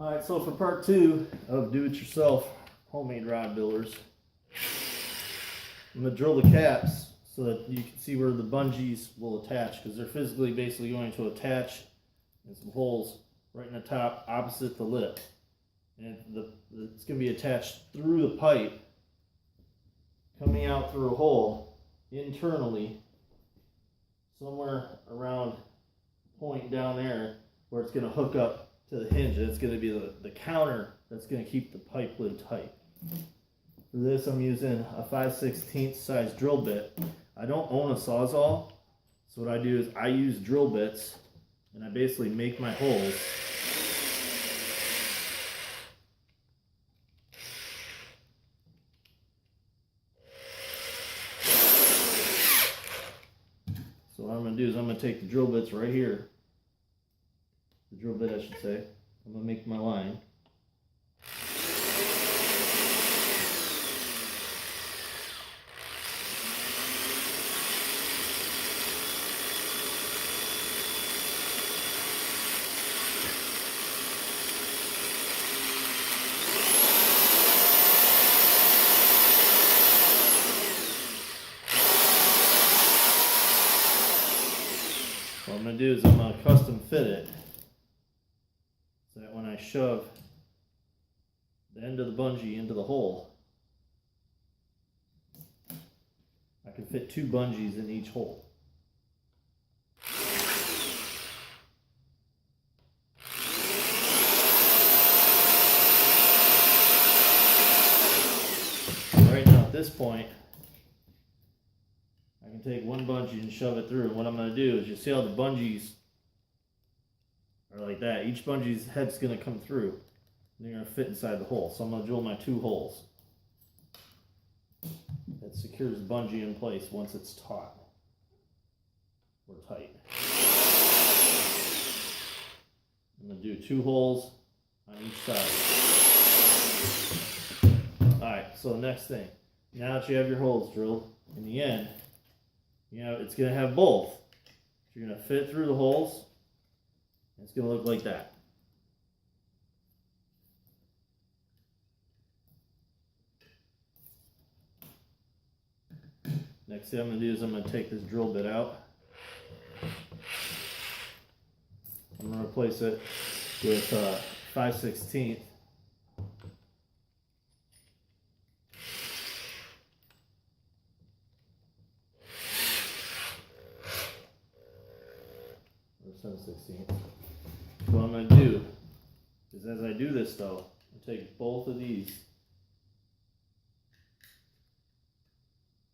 Alright, so for part 2 of do-it-yourself homemade rod builders, I'm going to drill the caps so that you can see where the bungees will attach, because they're physically basically going to attach in some holes right in the top opposite the lip. And it's going to be attached through the pipe, coming out through a hole internally, somewhere around a point down there where it's going to hook up to the hinge. It's going to be the counter that's going to keep the pipe lid tight. For this, I'm using a 5/16 size drill bit. I don't own a Sawzall, so what I do is I use drill bits and I basically make my holes. So what I'm going to do is I'm going to take the drill bits right here, the drill bit I should say, I'm going to make my line. What I'm going to do is I'm going to custom fit it so that when I shove the end of the bungee into the hole, I can fit 2 bungees in each hole. Right now at this point, I can take one bungee and shove it through, and what I'm going to do is, you see how the bungees are like that. Each bungee's head's going to come through, and they're going to fit inside the hole. So I'm going to drill my 2 holes. That secures the bungee in place once it's taut or tight. I'm going to do 2 holes on each side. Alright, so the next thing, now that you have your holes drilled, in the end, it's going to have both. You're going to fit through the holes, and it's going to look like that. Next thing I'm going to do is I'm going to take this drill bit out. I'm going to replace it with 5/16. Or 7/16. What I'm going to do is, as I do this though, I take both of these,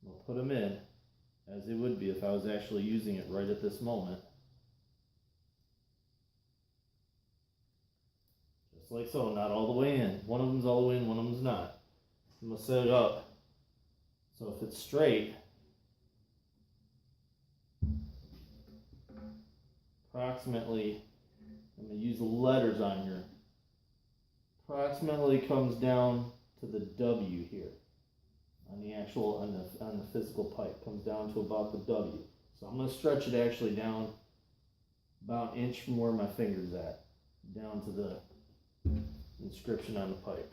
I'll put them in as they would be if I was actually using it right at this moment. Just like so, not all the way in. One of them's all the way in, one of them's not. I'm going to set it up so if it's straight, approximately, I'm going to use the letters on here, approximately comes down to the W here on the actual, on the physical pipe, comes down to about the W. So I'm going to stretch it actually down about an inch from where my finger's at, down to the inscription on the pipe.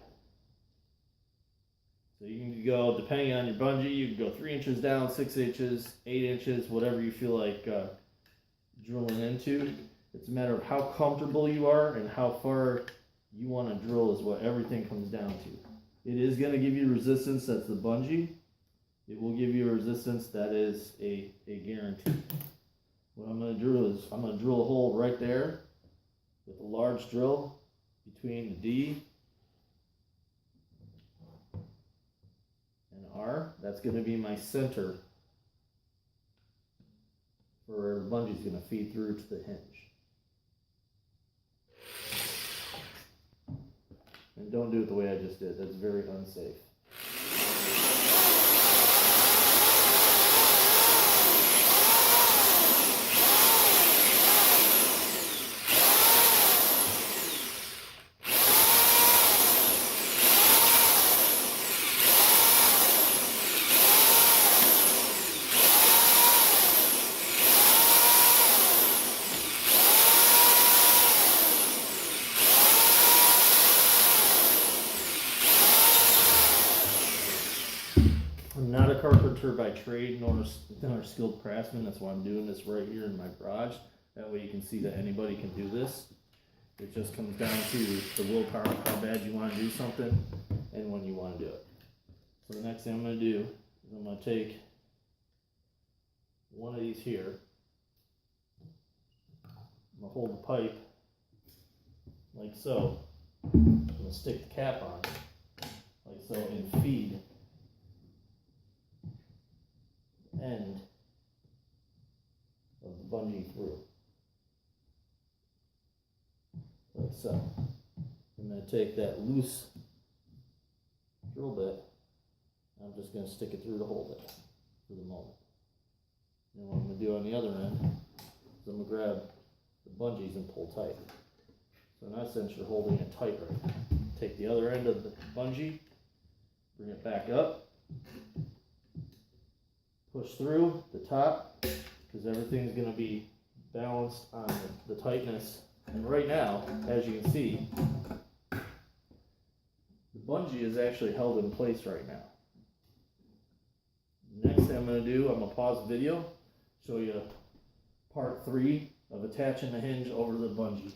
So you can go, depending on your bungee, you can go 3 inches down, 6 inches, 8 inches, whatever you feel like drilling into. It's a matter of how comfortable you are and how far you want to drill is what everything comes down to. It is going to give you resistance, that's the bungee. It will give you a resistance that is a guarantee. What I'm going to do is I'm going to drill a hole right there with a large drill between the D and R. That's going to be my center where the bungee's going to feed through to the hinge. And don't do it the way I just did. That's very unsafe. I'm not a carpenter by trade, nor a skilled craftsman. That's why I'm doing this right here in my garage. That way you can see that anybody can do this. It just comes down to the willpower of how bad you want to do something and when you want to do it. So the next thing I'm going to do is I'm going to take one of these here. I'm going to hold the pipe like so. I'm going to stick the cap on like so and feed the end of the bungee through. Like so. I'm going to take that loose drill bit. I'm just going to stick it through to hold it for the moment. And what I'm going to do on the other end is I'm going to grab the bungees and pull tight. So in essence, you're holding it tight right now. Take the other end of the bungee, bring it back up, push through the top, because everything's going to be balanced on the tightness. And right now, as you can see, the bungee is actually held in place right now. Next thing I'm going to do, I'm going to pause the video, show you part 3 of attaching the hinge over the bungee.